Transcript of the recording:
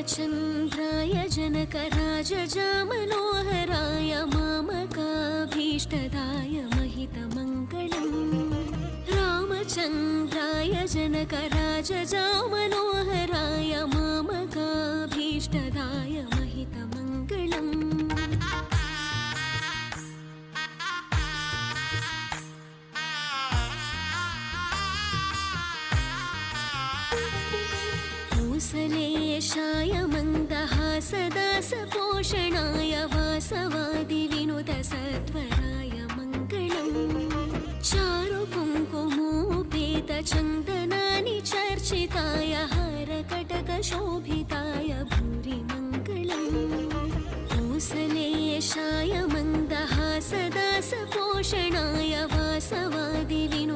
रामचन्द्राय जनकराजजामनोहराय मामकाभीष्टदाय महितमङ्गलम् रामचन्द्राय जनकराजजामनोहराय मामकाभीष्टदाय महितमङ्गलम् कुशलेशाय मन्दहासदासपोषणाय वासवादिविनुतसत्वराय मङ्गलम् चारुकुङ्कुमोपेतचन्दनानि चर्चिताय हारकटकशोभिताय भूरि मङ्गलम् कुशलेशाय मन्दहासदासपोषणाय वासवादिविनुतसत्वराय